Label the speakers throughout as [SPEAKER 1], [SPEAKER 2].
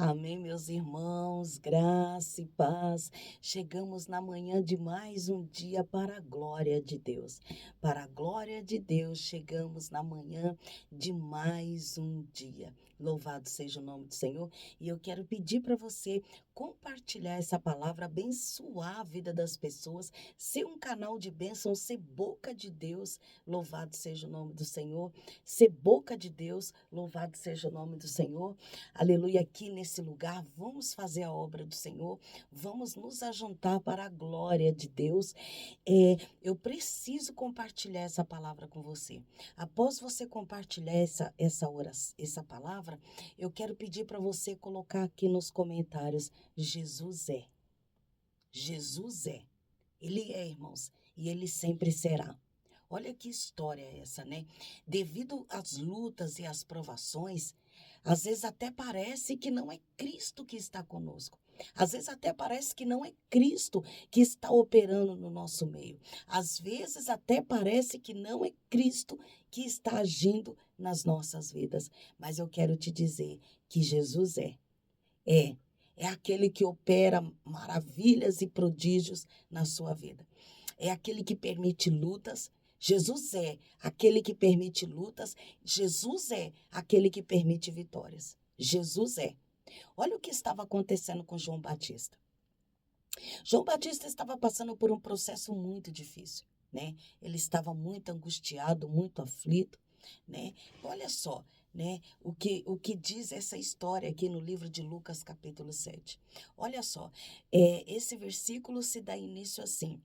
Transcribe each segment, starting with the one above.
[SPEAKER 1] Amém, meus irmãos, graça e paz. Chegamos na manhã de mais um dia para a glória de Deus. Para a glória de Deus, chegamos na manhã de mais um dia. Louvado seja o nome do Senhor. E eu quero pedir para você compartilhar essa palavra, abençoar a vida das pessoas, ser um canal de bênção, ser boca de Deus. Louvado seja o nome do Senhor. Ser boca de Deus, louvado seja o nome do Senhor. Aleluia, aqui nesse lugar, vamos fazer a obra do Senhor, vamos nos ajuntar para a glória de Deus. Eu preciso compartilhar essa palavra com você. Após você compartilhar essa palavra, eu quero pedir para você colocar aqui nos comentários: Jesus é. Jesus é. Ele é, irmãos, e ele sempre será. Olha que história é essa, né? Devido às lutas e às provações, às vezes até parece que não é Cristo que está conosco. Às vezes até parece que não é Cristo que está operando no nosso meio. Às vezes até parece que não é Cristo que está agindo nas nossas vidas. Mas eu quero te dizer que Jesus é. É. É aquele que opera maravilhas e prodígios na sua vida. É aquele que permite lutas. Jesus é aquele que permite lutas. Jesus é aquele que permite vitórias. Jesus é. Olha o que estava acontecendo com João Batista. João Batista estava passando por um processo muito difícil, né? Ele estava muito angustiado, muito aflito, né? Olha só, né? O que diz essa história aqui no livro de Lucas, capítulo 7. Olha só, esse versículo se dá início assim: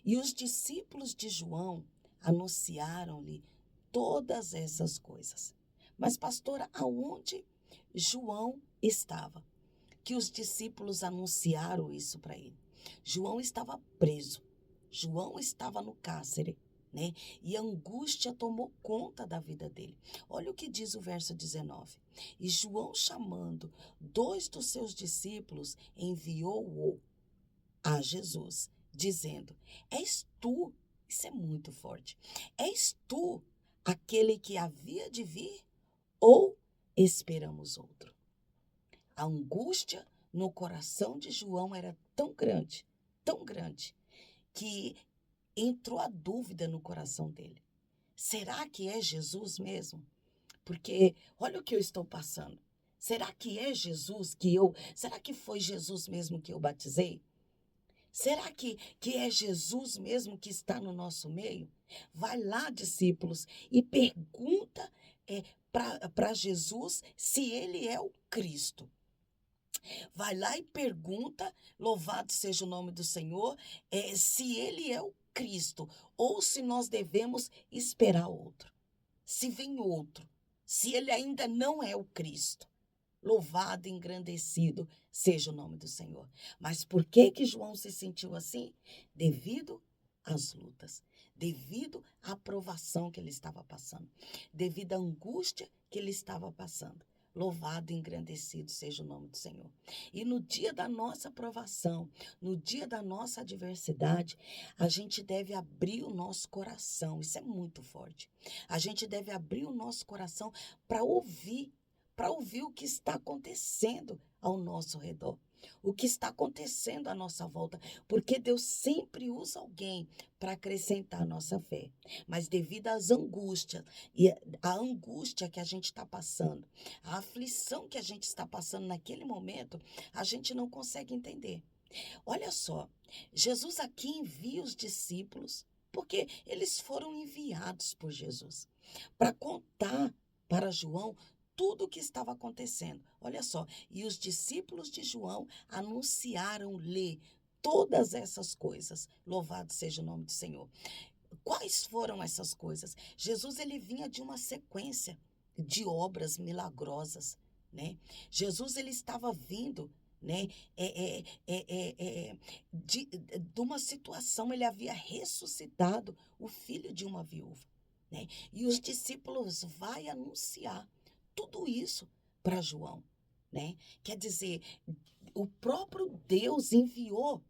[SPEAKER 1] E os discípulos de João anunciaram-lhe todas essas coisas. Mas, pastora, aonde João estava? Que os discípulos anunciaram isso para ele. João estava preso. João estava no cárcere, né? E a angústia tomou conta da vida dele. Olha o que diz o verso 19. E João, chamando 2 dos seus discípulos, enviou-o a Jesus, dizendo: És tu, isso é muito forte, és tu aquele que havia de vir ou esperamos outro? A angústia no coração de João era tão grande, que entrou a dúvida no coração dele. Será que é Jesus mesmo? Porque olha o que eu estou passando. Será que é Jesus será que foi Jesus mesmo que eu batizei? Será que é Jesus mesmo que está no nosso meio? Vai lá, discípulos, e pergunta para Jesus se ele é o Cristo. Vai lá e pergunta, louvado seja o nome do Senhor, se ele é o Cristo ou se nós devemos esperar outro. Se vem outro, se ele ainda não é o Cristo. Louvado e engrandecido seja o nome do Senhor. Mas por que que João se sentiu assim? Devido às lutas, devido à provação que ele estava passando, devido à angústia que ele estava passando. Louvado e engrandecido seja o nome do Senhor. E no dia da nossa provação, no dia da nossa adversidade, a gente deve abrir o nosso coração. Isso é muito forte. A gente deve abrir o nosso coração para ouvir o que está acontecendo ao nosso redor, o que está acontecendo à nossa volta, porque Deus sempre usa alguém para acrescentar a nossa fé. Mas devido às angústias e a angústia que a gente está passando, a aflição que a gente está passando naquele momento, a gente não consegue entender. Olha só, Jesus aqui envia os discípulos, porque eles foram enviados por Jesus para contar para João tudo o que estava acontecendo. Olha só, e os discípulos de João anunciaram-lhe todas essas coisas. Louvado seja o nome do Senhor. Quais foram essas coisas? Jesus, ele vinha de uma sequência de obras milagrosas, né? Jesus, ele estava vindo, né, de uma situação. Ele havia ressuscitado o filho de uma viúva, né? E os discípulos vai anunciar tudo isso para João, né? Quer dizer, o próprio Deus enviou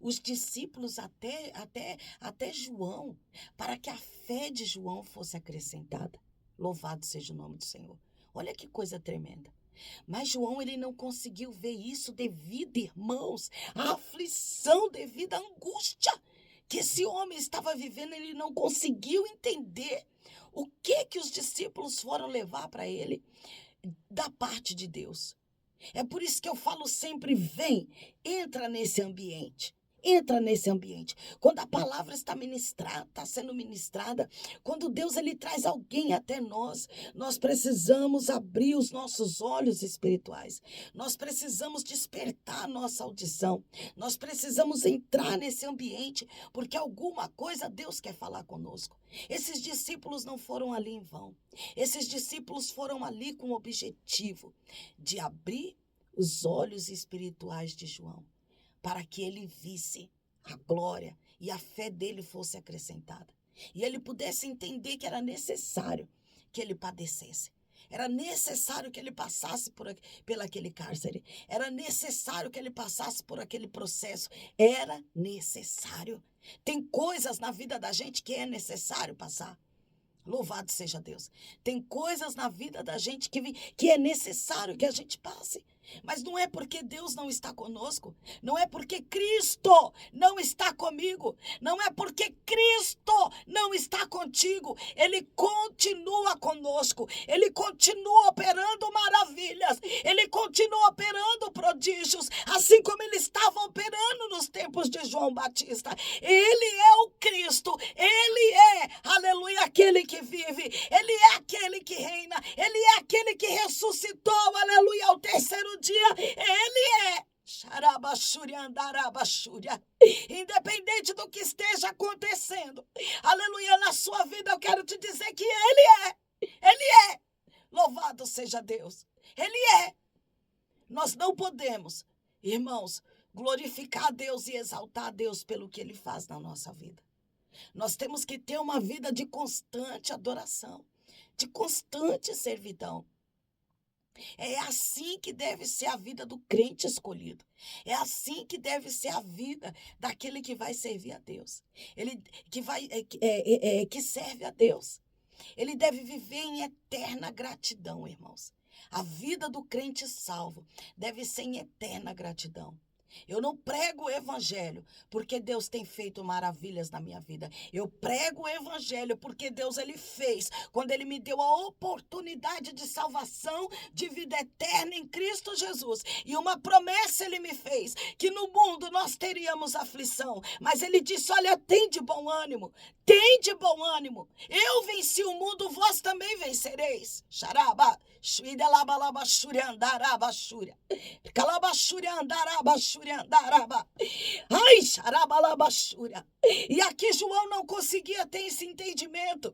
[SPEAKER 1] os discípulos até João, para que a fé de João fosse acrescentada. Louvado seja o nome do Senhor. Olha que coisa tremenda. Mas João, ele não conseguiu ver isso devido, irmãos, à aflição, devido à angústia que esse homem estava vivendo. Ele não conseguiu entender o que os discípulos foram levar para ele da parte de Deus. É por isso que eu falo sempre, vem, entra nesse ambiente. Entra nesse ambiente. Quando a palavra está ministrada, está sendo ministrada, quando Deus ele traz alguém até nós, nós precisamos abrir os nossos olhos espirituais. Nós precisamos despertar a nossa audição. Nós precisamos entrar nesse ambiente, porque alguma coisa Deus quer falar conosco. Esses discípulos não foram ali em vão. Esses discípulos foram ali com o objetivo de abrir os olhos espirituais de João, para que ele visse a glória e a fé dele fosse acrescentada. E ele pudesse entender que era necessário que ele padecesse. Era necessário que ele passasse pelo aquele cárcere. Era necessário que ele passasse por aquele processo. Era necessário. Tem coisas na vida da gente que é necessário passar. Louvado seja Deus. Tem coisas na vida da gente que é necessário que a gente passe. Mas não é porque Deus não está conosco, não é porque Cristo não está comigo, não é porque Cristo não está contigo. Ele continua conosco, Ele continua operando maravilhas, Ele continua operando prodígios, assim como Ele estava operando nos tempos de João Batista. Ele é o Cristo, Ele é, aleluia, aquele que vive, Ele é aquele que reina, Ele é aquele que ressuscitou, aleluia, ao terceiro dia. Ele é. Independente do que esteja acontecendo, aleluia, na sua vida, eu quero te dizer que Ele é. Ele é. Louvado seja Deus. Ele é. Nós não podemos, irmãos, glorificar a Deus e exaltar a Deus pelo que Ele faz na nossa vida. Nós temos que ter uma vida de constante adoração, de constante servidão. É assim que deve ser a vida do crente escolhido. É assim que deve ser a vida daquele que vai servir a Deus. Ele que serve a Deus. Ele deve viver em eterna gratidão, irmãos. A vida do crente salvo deve ser em eterna gratidão. Eu não prego o evangelho porque Deus tem feito maravilhas na minha vida. Eu prego o evangelho porque Deus ele fez quando ele me deu a oportunidade de salvação, de vida eterna em Cristo Jesus. E uma promessa ele me fez, que no mundo nós teríamos aflição. Mas ele disse, olha, tem de bom ânimo. Tem de bom ânimo. Eu venci o mundo, vós também vencereis. Xaraba, xuidalabalaba, xuriandaraba, xuria. Calabachúria andaraba, xúria andaraba. Ai, xarabalaba, xúria. E aqui João não conseguia ter esse entendimento.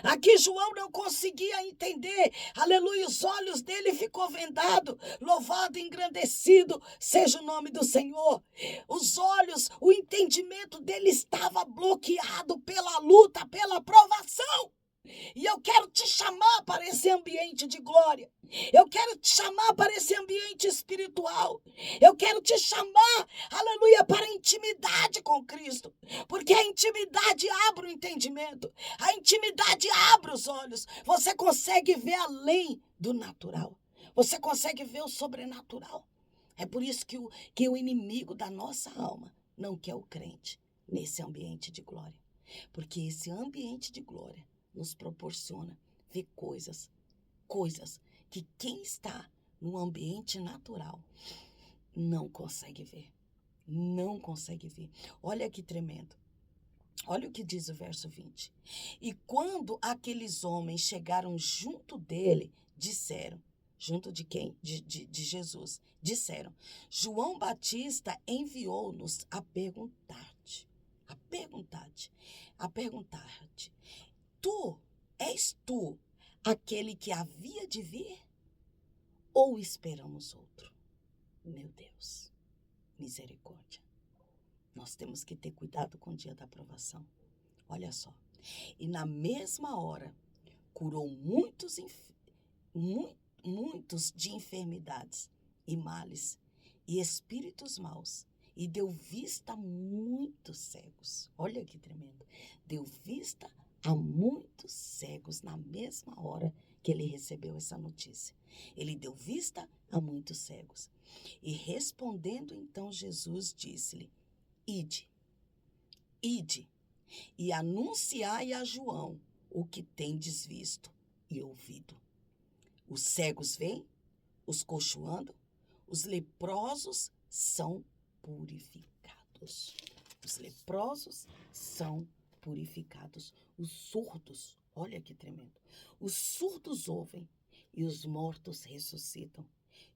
[SPEAKER 1] Aqui João não conseguia entender, aleluia, os olhos dele ficou vendado, louvado, engrandecido, seja o nome do Senhor. Os olhos, o entendimento dele estava bloqueado pela luta, pela provação. E eu quero te chamar para esse ambiente de glória. Eu quero te chamar para esse ambiente espiritual. Eu quero te chamar, aleluia, para a intimidade com Cristo. Porque a intimidade abre o entendimento. A intimidade abre os olhos. Você consegue ver além do natural. Você consegue ver o sobrenatural. É por isso que o inimigo da nossa alma não quer o crente nesse ambiente de glória. Porque esse ambiente de glória nos proporciona ver coisas que quem está no ambiente natural não consegue ver. Não consegue ver. Olha que tremendo. Olha o que diz o verso 20. E quando aqueles homens chegaram junto dele, disseram, junto de quem? De Jesus. Disseram, João Batista enviou-nos a perguntar-te. És tu aquele que havia de vir? Ou esperamos outro? Meu Deus, misericórdia. Nós temos que ter cuidado com o dia da provação. Olha só. E na mesma hora, curou muitos de enfermidades e males e espíritos maus. E deu vista a muitos cegos. Olha que tremendo. Deu vista a muitos cegos na mesma hora que ele recebeu essa notícia. Ele deu vista a muitos cegos. E respondendo então Jesus disse-lhe: Ide, ide, e anunciai a João o que tendes visto e ouvido. Os cegos vêm, os coxos andam, os leprosos são purificados. Os leprosos são purificados. Os surdos, olha que tremendo. Os surdos ouvem e os mortos ressuscitam.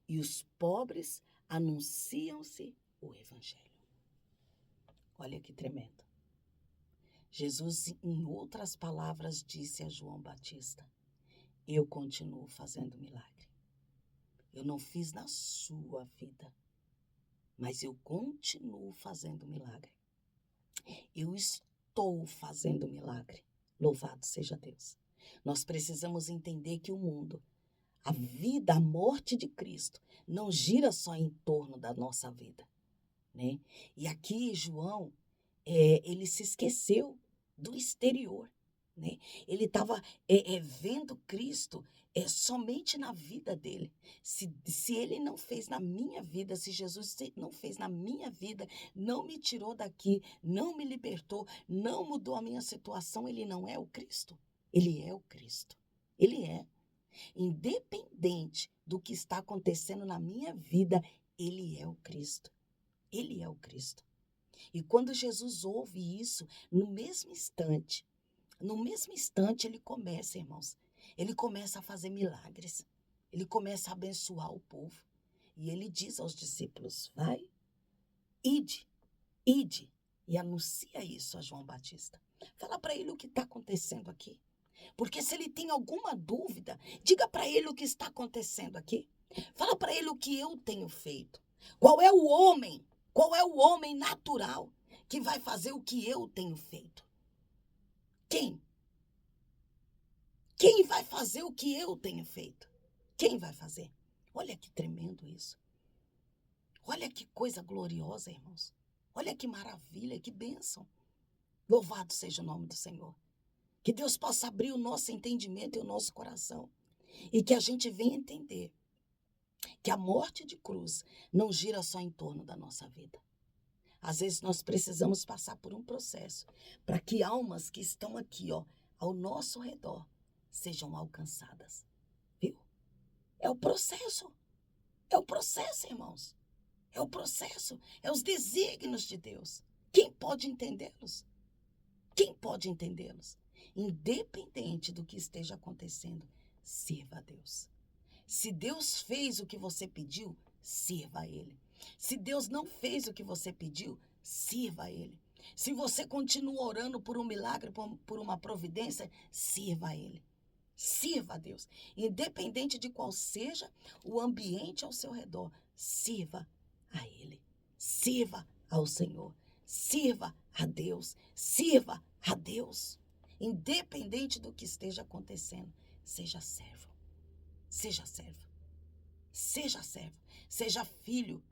[SPEAKER 1] E os pobres anunciam-se o evangelho. Olha que tremendo. Jesus, em outras palavras, disse a João Batista: eu continuo fazendo milagre. Eu não fiz na sua vida, mas eu continuo fazendo milagre. Eu estou fazendo milagre. Louvado seja Deus. Nós precisamos entender que o mundo, a vida, a morte de Cristo, não gira só em torno da nossa vida, né? E aqui João, ele se esqueceu do exterior, né? Ele estava vendo Cristo somente na vida dele. Se ele não fez na minha vida, se Jesus não fez na minha vida, não me tirou daqui, não me libertou, não mudou a minha situação, ele não é o Cristo. Ele é o Cristo. Ele é. Independente do que está acontecendo na minha vida, ele é o Cristo. Ele é o Cristo. E quando Jesus ouve isso, no mesmo instante, ele começa, irmãos, ele começa a fazer milagres. Ele começa a abençoar o povo. E ele diz aos discípulos: vai, ide, ide, e anuncia isso a João Batista. Fala para ele o que está acontecendo aqui. Porque se ele tem alguma dúvida, diga para ele o que está acontecendo aqui. Fala para ele o que eu tenho feito. Qual é o homem natural que vai fazer o que eu tenho feito? Quem? Quem vai fazer o que eu tenho feito? Quem vai fazer? Olha que tremendo isso. Olha que coisa gloriosa, irmãos. Olha que maravilha, que bênção. Louvado seja o nome do Senhor. Que Deus possa abrir o nosso entendimento e o nosso coração. E que a gente venha entender que a morte de cruz não gira só em torno da nossa vida. Às vezes nós precisamos passar por um processo para que almas que estão aqui, ao nosso redor, sejam alcançadas. Viu? É o processo. É o processo, irmãos. É o processo. É os desígnios de Deus. Quem pode entendê-los? Quem pode entendê-los? Independente do que esteja acontecendo, sirva a Deus. Se Deus fez o que você pediu, sirva a Ele. Se Deus não fez o que você pediu, sirva a Ele. Se você continua orando por um milagre, por uma providência, sirva a Ele. Sirva a Deus. Independente de qual seja o ambiente ao seu redor, sirva a Ele. Sirva ao Senhor. Sirva a Deus. Sirva a Deus. Independente do que esteja acontecendo, seja servo. Seja servo. Seja servo. Seja filho.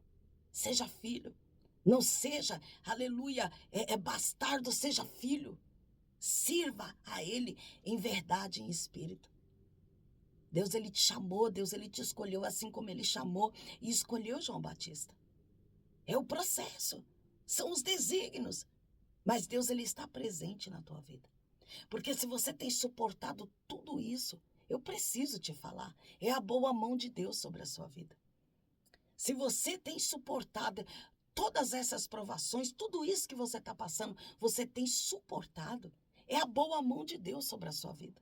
[SPEAKER 1] Seja filho. Não seja, aleluia, bastardo, seja filho. Sirva a Ele em verdade e em espírito. Deus, Ele te chamou, Deus, Ele te escolheu assim como Ele chamou e escolheu João Batista. É o processo, são os desígnios. Mas Deus, Ele está presente na tua vida. Porque se você tem suportado tudo isso, eu preciso te falar, é a boa mão de Deus sobre a sua vida. Se você tem suportado todas essas provações, tudo isso que você está passando, você tem suportado, é a boa mão de Deus sobre a sua vida.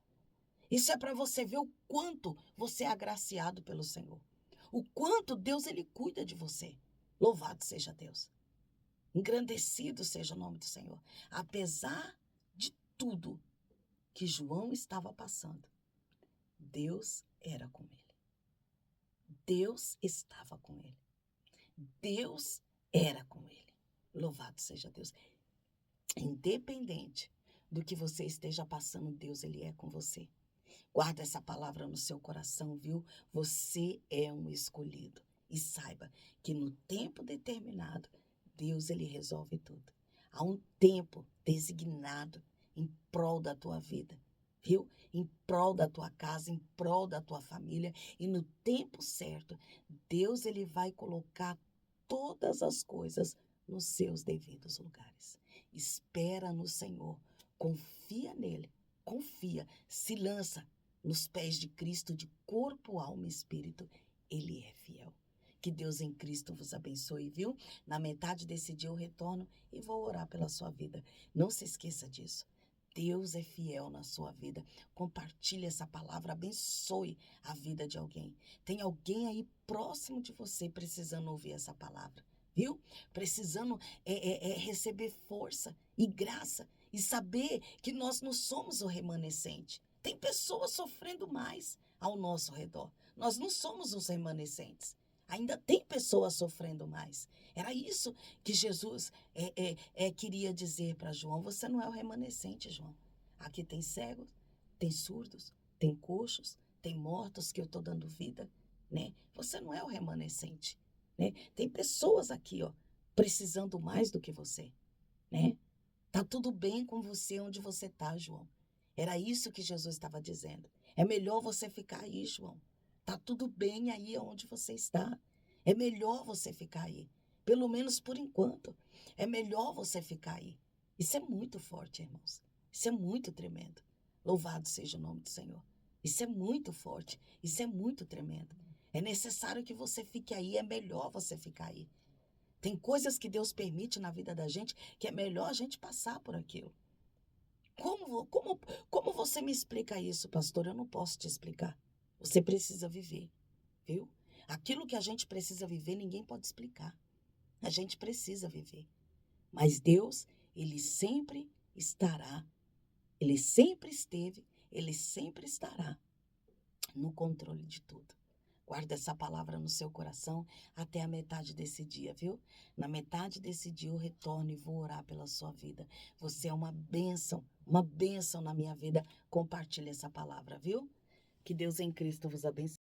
[SPEAKER 1] Isso é para você ver o quanto você é agraciado pelo Senhor. O quanto Deus, Ele cuida de você. Louvado seja Deus. Engrandecido seja o nome do Senhor. Apesar de tudo que João estava passando, Deus era com ele. Deus estava com ele. Deus era com ele. Louvado seja Deus. Independente do que você esteja passando, Deus, Ele é com você. Guarda essa palavra no seu coração, viu? Você é um escolhido. E saiba que no tempo determinado, Deus, Ele resolve tudo. Há um tempo designado em prol da tua vida. viu? Em prol da tua casa, em prol da tua família. E no tempo certo, Deus ele vai colocar todas as coisas nos seus devidos lugares. Espera no Senhor, confia nele, confia, se lança nos pés de Cristo de corpo, alma e espírito. Ele é fiel. Que Deus em Cristo vos abençoe, viu? Na metade desse dia eu retorno e vou orar pela sua vida. Não se esqueça disso. Deus é fiel na sua vida. Compartilhe essa palavra, abençoe a vida de alguém. Tem alguém aí próximo de você precisando ouvir essa palavra, viu? Precisando receber força e graça e saber que nós não somos o remanescente. Tem pessoas sofrendo mais ao nosso redor. Nós não somos os remanescentes. Ainda tem pessoas sofrendo mais. Era isso que Jesus queria dizer para João. Você não é o remanescente, João. Aqui tem cegos, tem surdos, tem coxos, tem mortos que eu estou dando vida, né? Você não é o remanescente, né? Tem pessoas aqui, ó, precisando mais do que você, né? Tá tudo bem com você onde você tá, João. Era isso que Jesus estava dizendo. É melhor você ficar aí, João. Tá tudo bem aí onde você está. É melhor você ficar aí. Pelo menos por enquanto. É melhor você ficar aí. Isso é muito forte, irmãos. Isso é muito tremendo. Louvado seja o nome do Senhor. Isso é muito forte. Isso é muito tremendo. É necessário que você fique aí. É melhor você ficar aí. Tem coisas que Deus permite na vida da gente que é melhor a gente passar por aquilo. Como você me explica isso, pastor? Eu não posso te explicar. Você precisa viver, viu? Aquilo que a gente precisa viver, ninguém pode explicar. A gente precisa viver. Mas Deus, ele sempre estará, ele sempre esteve, ele sempre estará no controle de tudo. Guarda essa palavra no seu coração até a metade desse dia, viu? Na metade desse dia eu retorno e vou orar pela sua vida. Você é uma bênção na minha vida. Compartilhe essa palavra, viu? Que Deus em Cristo vos abençoe.